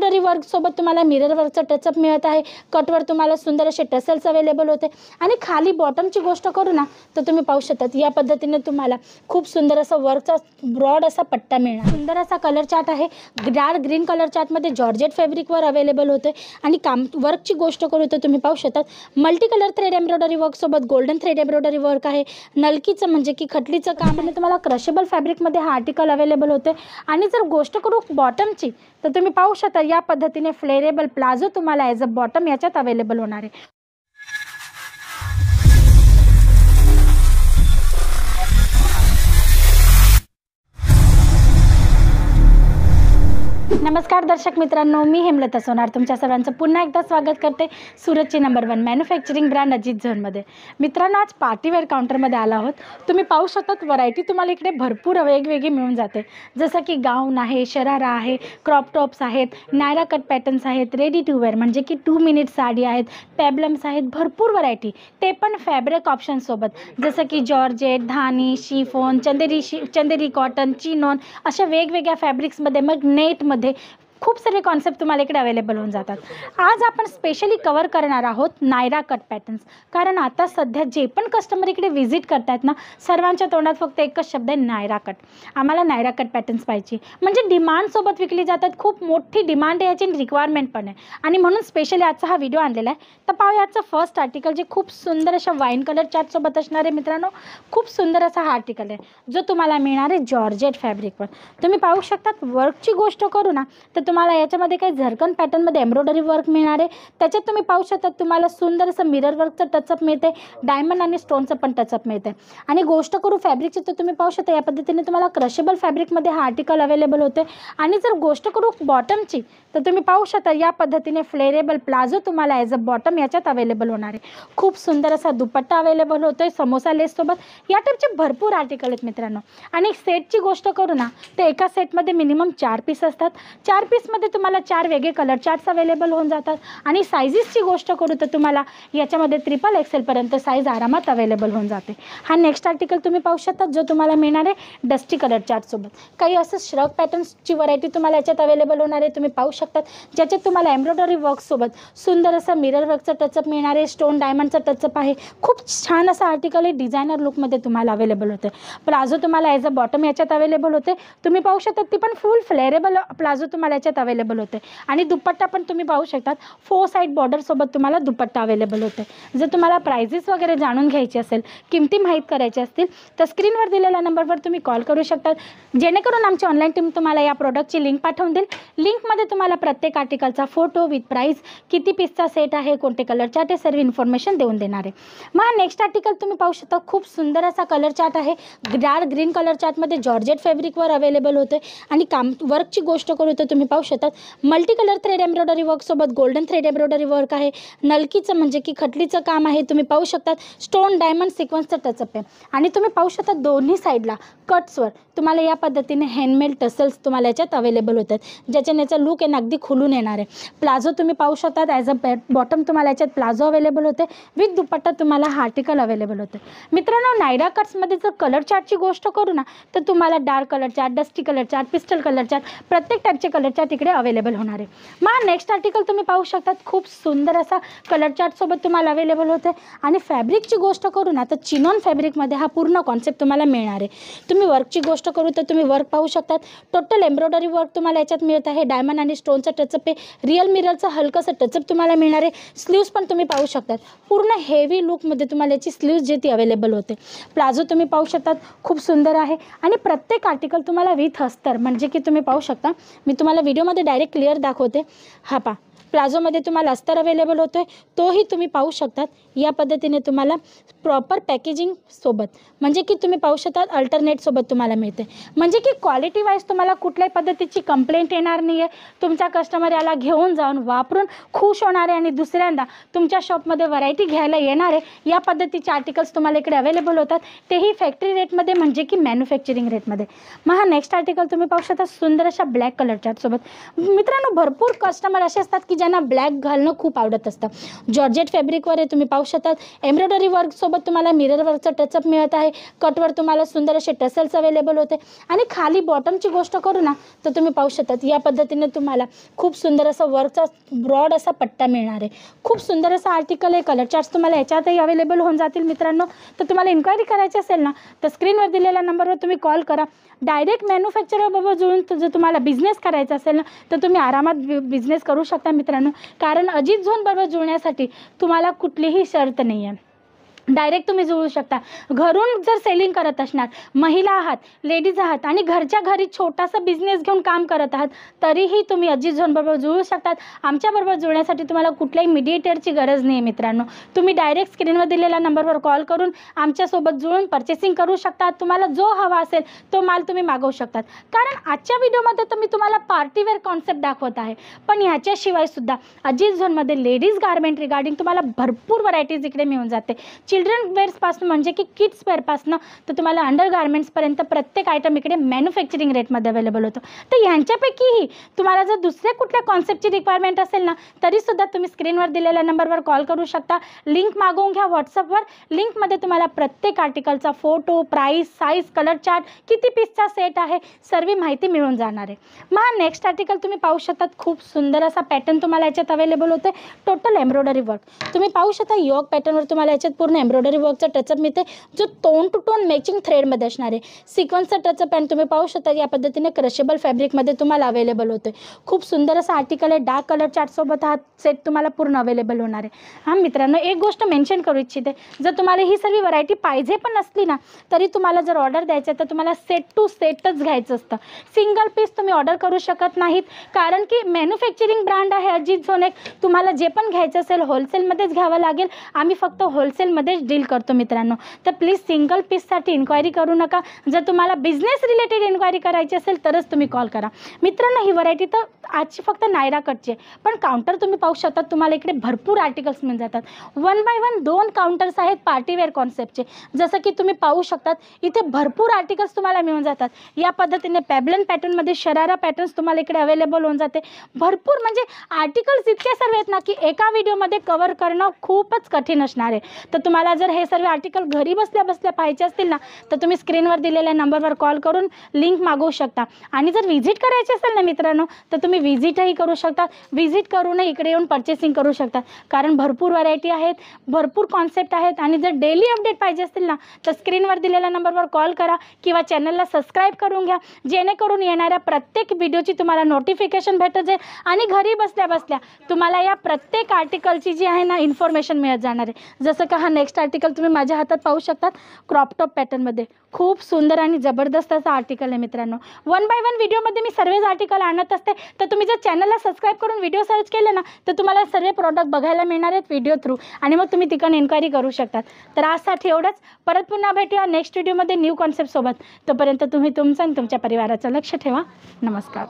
Embroidery work सोबत तुम्हाला mirror वर्कचा touch-up मिळत आहे। कटवर तुम्हाला सुंदर असे टसल्स अवेलेबल होते आणि खाली बॉटमची गोष्ट करू ना तर तुम्ही पाहू शकतात या पद्धतीने तुम्हाला खूप सुंदर असा वर्कचा ब्रॉड असा पट्टा मिळणार। सुंदर असा कलर चार्ट आहे, डार्क ग्रीन कलर चार्टमध्ये जॉर्जेट फॅब्रिकवर अवेलेबल होते आणि वर्कची गोष्ट करू तर तुम्ही पाहू शकतात multi colour thread embroidery work सोबत गोल्डन थ्रेड एम्ब्रॉयडरी वर्क आहे। नलकीचं म्हणजे की खटलीचं काम आहे, तुम्हाला क्रशेबल फॅब्रिकमध्ये हा आर्टिकल अवेलेबल होते। आणि जर गोष्ट करू बॉटमची तर तुम्ही पाहू शकता या पद्धतीने फ्लेरेबल प्लाझो तुम्हाला ॲज अ बॉटम याच्यात अवेलेबल होणार आहे। नमस्कार दर्शक मित्रांनो, मी हेमलता सोनार तुमच्या सर्वांचं पुन्हा एकदा स्वागत करते सुरतची नंबर 1 मॅन्युफॅक्चरिंग ब्रँड अजित झोनमध्ये। मित्रांनो, आज पार्टीवेअर काउंटरमध्ये आला आहोत। तुम्ही पाहू शकतात व्हरायटी तुम्हाला इकडे भरपूर वेगवेगळी मिळून जाते, जसं की गाऊन आहे, शरारा आहे, क्रॉप टॉप्स आहेत, नायरा कट पॅटर्न्स आहेत, रेडी टू वेअर म्हणजे की 2 मिनिट साडी आहेत, पेबलम्स आहेत, भरपूर व्हरायटी, ते पण फॅब्रिक ऑप्शनसोबत, जसं की जॉर्जेट, धानी, शिफॉन, चंदेरी कॉटन, चिनॉन अशा वेगवेगळ्या फॅब्रिक्समध्ये, मग नेटमध्ये खूप सारे कॉन्सेप्ट तुम्हाला इकडे अवेलेबल होऊन जातात। आज आपण स्पेशली कवर करणार आहोत नायरा कट पॅटर्न्स, कारण आता सध्या जे पण कस्टमर इकडे व्हिजिट करतात ना सर्वांच्या तोंडात फक्त एकच शब्द आहे नायरा कट। आम्हाला नायरा कट पॅटर्न्स पाहिजे, म्हणजे डिमांडसोबत विकली जातात, खूप मोठी डिमांड आहे याची, रिक्वायरमेंट पण आहे, आणि म्हणून स्पेशली आजचा हा व्हिडिओ आणलेला आहे। तर पाहूया आजचं फर्स्ट आर्टिकल, जे खूप सुंदर अशा वाईन कलर चार्टसोबत असणार आहे। मित्रांनो, खूप सुंदर असा हा आर्टिकल आहे जो तुम्हाला मिळणार आहे जॉर्जेट फॅब्रिकवर। तुम्ही पाहू शकतात वर्कची गोष्ट करू ना तर तुम्हाला याच्यामध्ये काही झरकन पॅटर्नमध्ये एम्ब्रॉयडरी वर्क मिळणार आहे। त्याच्यात तुम्ही पाहू शकता तुम्हाला सुंदर असं मिरर वर्कचं टचअप मिळते, डायमंड आणि स्टोनचं पण टचअप मिळते। आणि गोष्ट करू फॅब्रिकची तर तुम्ही पाहू शकता या पद्धतीने तुम्हाला क्रशेबल फॅब्रिकमध्ये हा आर्टिकल अवेलेबल होते। आणि जर गोष्ट करू बॉटमची तर तुम्ही पाहू शकता या पद्धतीने फ्लेरेबल प्लाझो तुम्हाला ॲज अ बॉटम याच्यात अवेलेबल होणार आहे। खूप सुंदर असा दुपट्टा अवेलेबल होतोय समोसा लेससोबत। या टाईपचे भरपूर आर्टिकल आहेत मित्रांनो। आणि सेटची गोष्ट करू ना तर एका सेटमध्ये मिनिमम 4 पीस असतात। 4 पीसमध्ये तुम्हाला 4 वेगळे कलर चार्ट्स अवेलेबल होऊन जातात। आणि सायझेसची गोष्ट करू तर तुम्हाला याच्यामध्ये XXL पर्यंत साईज आरामात अवेलेबल होऊन जाते। हा नेक्स्ट आर्टिकल तुम्ही पाहू शकता जो तुम्हाला मिळणार आहे डस्टी कलर चार्टसोबत। काही असं श्रग पॅटर्न्सची व्हरायटी तुम्हाला याच्यात अवेलेबल होणार आहे, तुम्ही पाहू शकतात, ज्याच्यात तुम्हाला एम्ब्रॉयडरी वर्कसोबत सुंदर असं मिरर वर्कचं टचअप मिळणार आहे, स्टोन डायमंडचं टचअप आहे। खूप छान असं आर्टिकल आहे, डिझायनर लुकमध्ये तुम्हाला अवेलेबल होते। प्लाझो तुम्हाला ॲज अ बॉटम याच्यात अवेलेबल होते, तुम्ही पाहू शकता ती पण फुल फ्लेरेबल प्लाझो तुम्हाला याच्यात अवेलेबल होते। आणि दुपट्टा पण तुम्ही पाहू शकतात 4 साइड बॉर्डरसोबत तुम्हाला दुपट्टा अवेलेबल होते। जर तुम्हाला प्राइजेस वगैरे जाणून घ्यायची असेल, किमती माहीत करायची असतील तर स्क्रीनवर दिलेल्या नंबरवर तुम्ही कॉल करू शकता, जेणेकरून आमची ऑनलाईन टीम तुम्हाला या प्रोडक्टची लिंक पाठवून देईल। लिंकमध्ये तुम्हाला प्रत्येक आर्टिकलचा फोटो विथ प्राइस, किती पीसचा सेट आहे, कोणते कलर चार्ट आहे, सर्व इन्फॉर्मेशन देऊन देणार आहे। मग नेक्स्ट आर्टिकल तुम्ही पाहू शकता खूप सुंदर असा कलर चार्ट आहे, डार्क ग्रीन कलर चार्टमध्ये जॉर्जेट फॅब्रिकवर अवेलेबल होते। आणि वर्कची गोष्ट करू तर तुम्ही पाहू शकतात मल्टी कलर थ्रेड एम्ब्रॉयडरी वर्कसोबत गोल्डन थ्रेड एम्ब्रॉयडरी वर्क आहे। नलकीचं म्हणजे की खटलीचं काम आहे, तुम्ही पाहू शकतात स्टोन डायमंड सिक्वेन्सचं टचअप आहे। आणि तुम्ही पाहू शकता दोन्ही साईडला कट्सवर तुम्हाला या पद्धतीने हँडमेड टसल्स तुम्हाला याच्यात अवेलेबल होतात, ज्याच्याने याचा लुक आहे अगदी खुलून येणार आहे। प्लाझो तुम्ही पाहू शकतात ॲज अ बॉटम तुम्हाला याच्यात प्लाझो अवेलेबल होते, विथ दुपट्टा तुम्हाला हा आर्टिकल अवेलेबल होते। मित्रांनो, नायरा कट्समध्ये जर कलर चार्टची गोष्ट करू ना तर तुम्हाला dark colour chart, dusty colour chart, pistol colour chart, प्रत्येक टाईपचे कलर चार्ट इकडे अवेलेबल होणार आहे। मग नेक्स्ट आर्टिकल तुम्ही पाहू शकतात खूप सुंदर असा कलर चार्टसोबत तुम्हाला अवेलेबल होते। आणि फॅब्रिकची गोष्ट करू ना तर चिनॉन फॅब्रिकमध्ये हा पूर्ण कॉन्सेप्ट तुम्हाला मिळणार आहे। तुम्ही वर्कची गोष्ट करू तर तुम्ही वर्क पाहू शकतात, टोटल एम्ब्रॉयडरी वर्क तुम्हाला याच्यात मिळत आहे, डायमंड आणि स्टोनचं टचअप आहे, रिअल मिररचं हलकंसं टचअप तुम्हाला मिळणार आहे। स्लीव्स पण तुम्ही पाहू शकतात पूर्ण हेवी लुकमध्ये तुम्हाला याची स्लीव्स जे ती अवेलेबल होते। प्लाझो तुम्ही पाहू शकतात खूप सुंदर आहे। आणि प्रत्येक आर्टिकल तुम्हाला विथ अस्तर म्हणजे की तुम्ही पाहू शकता, मी तुम्हाला व्हिडिओमध्ये डायरेक्ट क्लिअर दाखवते। हा पहा, प्लाझोमध्ये तुम्हाला अस्तर अवेलेबल होतो आहे, तोही तुम्ही पाहू शकतात या पद्धतीने तुम्हाला प्रॉपर पॅकेजिंग सोबत, म्हणजे की तुम्ही पाहू शकतात अल्टरनेटसोबत तुम्हाला मिळते, म्हणजे की क्वालिटी वाईज तुम्हाला कुठल्याही पद्धतीची कंप्लेंट येणार नाही आहे। तुमचा कस्टमर याला घेऊन जाऊन वापरून खुश होणार आहे आणि दुसऱ्यांदा तुमच्या शॉपमध्ये व्हरायटी घ्यायला येणार आहे। या पद्धतीचे आर्टिकल्स तुम्हाला इकडे अवेलेबल होतात, तेही फॅक्टरी रेटमध्ये म्हणजे की मॅन्युफॅक्चरिंग रेटमध्ये। मग हा नेक्स्ट आर्टिकल तुम्ही पाहू शकता सुंदर अशा ब्लॅक कलर चार्टसोबत। मित्रांनो, भरपूर कस्टमर असे असतात की ज्यांना ब्लॅक घालणं खूप आवडत असतं. जॉर्जेट फॅब्रिकवर आहे, तुम्ही पाहू शकता. एम्ब्रॉयडरी वर्कसोबत तुम्हाला मिरर वर्कचं टचअप मिळत आहे. कटवर तुम्हाला सुंदर असे टसल्स अवेलेबल होते आणि खाली बॉटमची गोष्ट करू ना तर तुम्ही पाहू शकतात या पद्धतीने तुम्हाला खूप सुंदर असा वर्कचा ब्रॉड असा पट्टा मिळणार आहे. खूप सुंदर असा आर्टिकल आहे. कलर चार्ट्स तुम्हाला याच्यातही अवेलेबल होऊन जातील मित्रांनो. तर तुम्हाला इन्क्वायरी करायची असेल ना तर स्क्रीनवर दिलेल्या नंबरवर तुम्ही कॉल करा. डायरेक्ट मॅन्युफॅक्चररबरोबर जुळून जर तुम्हाला बिझनेस करायचा असेल ना तर तुम्ही आरामात बिझनेस करू शकता मित्रांनो. कारण अजित झोनबरोबर जुळण्यासाठी तुम्हाला कुठलीही शर्त नाही आहे. डायरेक्ट तुम्ही जुळू शकता. घरून जर सेलिंग करत असणार, महिला आहात, लेडीज आहात आणि घरच्या घरी छोटासा बिझनेस घेऊन काम करत आहात तरीही तुम्ही अजित झोनबरोबर जुळू शकतात. आमच्याबरोबर जुळण्यासाठी तुम्हाला कुठल्याही मीडिएटरची गरज नाही आहे मित्रांनो. तुम्ही डायरेक्ट स्क्रीनवर दिलेल्या नंबरवर कॉल करून आमच्यासोबत जुळून पर्चेसिंग करू शकता. तुम्हाला जो हवा असेल तो माल तुम्ही मागवू शकतात. कारण आजच्या व्हिडिओमध्ये तर मी तुम्हाला पार्टीवेअर कॉन्सेप्ट दाखवत आहे, पण ह्याच्याशिवाय सुद्धा अजित झोनमध्ये लेडीज गारमेंट रिगार्डिंग तुम्हाला भरपूर व्हरायटीज इकडे मिळून जाते. चिल्ड्रन वेअर्सपासून म्हणजे की किड्स वेअरपासून तर तुम्हाला अंडर गार्मेंट्सपर्यंत प्रत्येक आयटम इकडे मॅन्युफॅक्चरिंग रेटमध्ये अवेलेबल होतं. तर ह्यांच्यापैकीही तुम्हाला जर दुसऱ्या कुठल्या कॉन्सेप्टची रिक्वायरमेंट असेल ना तरीसुद्धा तुम्ही स्क्रीनवर दिलेल्या नंबरवर कॉल करू शकता. लिंक मागवून घ्या व्हॉट्सअपवर. लिंकमध्ये तुम्हाला प्रत्येक आर्टिकलचा photo, price, size, colour chart, किती पीसचा सेट आहे सर्व माहिती मिळून जाणार आहे. मग नेक्स्ट आर्टिकल तुम्ही पाहू शकतात. खूप सुंदर असा पॅटर्न तुम्हाला याच्यात अवेलेबल होते. टोटल एम्ब्रॉयडरी वर्क तुम्ही पाहू शकता. योक पॅटर्नवर तुम्हाला याच्यात पूर्ण एम्ब्रॉयडरी वर्कचा टचअप मिळते जो टोन टू टोन मॅचिंग थ्रेडमध्ये असणार आहे. सिक्वन्सचा टचअप आणि तुम्ही पाहू शकता या पद्धतीने क्रशेबल फॅब्रिकमध्ये तुम्हाला अवेलेबल होते. खूप सुंदर असा आर्टिकल आहे. डार्क कलर चार्टसोबत हा सेट तुम्हाला पूर्ण अवेलेबल होणार आहे. हां मित्रांनो, एक गोष्ट मेन्शन करू इच्छिते, जर तुम्हाला ही सर्व व्हरायटी पाहिजे पण असली ना तरी तुम्हाला जर ऑर्डर द्यायचं तर तुम्हाला सेट टू सेटच घ्यायचं असतं. सिंगल पीस तुम्ही ऑर्डर करू शकत नाहीत. कारण की मॅन्युफॅक्चरिंग ब्रँड आहे अजित झोन एक. तुम्हाला जे पण घ्यायचं असेल होलसेलमध्येच घ्यावं लागेल. आम्ही फक्त होलसेलमध्येच डील करतो मित्रांनो. तर प्लीज सिंगल पीससाठी इन्क्वायरी करू नका. जर तुम्हाला बिझनेस रिलेटेड इन्क्वायरी करायची असेल तरच तुम्ही कॉल करा मित्रांनो. ही व्हरायटी तर आजची फक्त नायरा कटची आहे, पण काउंटर तुम्ही पाहू शकता. तुम्हाला इकडे भरपूर आर्टिकल्स मिळून जातात. 1 बाय 1 2 काउंटर्स आहेत पार्टीवेअर कॉन्सेप्टचे. जसं की तुम्ही पाहू शकतात इथे भरपूर आर्टिकल्स तुम्हाला मिळून जातात. या पद्धतीने पॅबलन पॅटर्नमध्ये शरारा पॅटर्न्स तुम्हाला इकडे अवेलेबल होऊन जाते. भरपूर म्हणजे आर्टिकल्स इतके सर्व आहेत ना की एका व्हिडिओमध्ये कव्हर करणं खूपच कठीण असणार आहे. तर तुम्हाला जर हे सर्व आर्टिकल घरी बसल्या बसल्या पाहिजे असतील ना तर तुम्ही स्क्रीनवर दिलेल्या नंबरवर कॉल करून लिंक मागवू शकता. आणि जर व्हिजिट करायची असेल ना मित्रांनो तर तुम्ही व्हिजिटही करू शकता. व्हिजिट करूनही इकडे येऊन पर्चेसिंग करू शकता. कारण भरपूर व्हरायटी आहेत, भरपूर कॉन्सेप्ट आहेत. आणि जर डेली अपडेट पाहिजे असतील ना तर स्क्रीनवर दिलेल्या नंबरवर कॉल करा किंवा चॅनलला सबस्क्राईब करून घ्या, जेणेकरून येणाऱ्या प्रत्येक व्हिडिओची तुम्हाला नोटिफिकेशन भेटत जाईल आणि घरी बसल्या बसल्या तुम्हाला या प्रत्येक आर्टिकलची जी आहे ना इन्फॉर्मेशन मिळत जाणार आहे. जसं का हा नेक्स्ट आर्टिकल तुम्ही माझ्या हातात पाहू शकतात. क्रॉपटॉप पॅटर्नमध्ये खूप सुंदर आणि जबरदस्त असा आर्टिकल आहे मित्रांनो. 1 बाय 1 व्हिडिओमध्ये मी सर्वच आर्टिकल आणत असते. तर तुम्ही जर चॅनलला सबस्क्राईब करून व्हिडिओ सर्च केले ना तर तुम्हाला सर्व प्रॉडक्ट बघायला मिळणार आहेत व्हिडिओ थ्रू आणि मग तुम्ही तिकडून इन्क्वायरी करू शकतात. तर आजसाठी एवढंच. परत पुन्हा भेटूया नेक्स्ट व्हिडिओमध्ये न्यू कॉन्सेप्टसोबत. तोपर्यंत तुम्ही तुमचं आणि तुमच्या परिवाराचं लक्ष ठेवा. नमस्कार.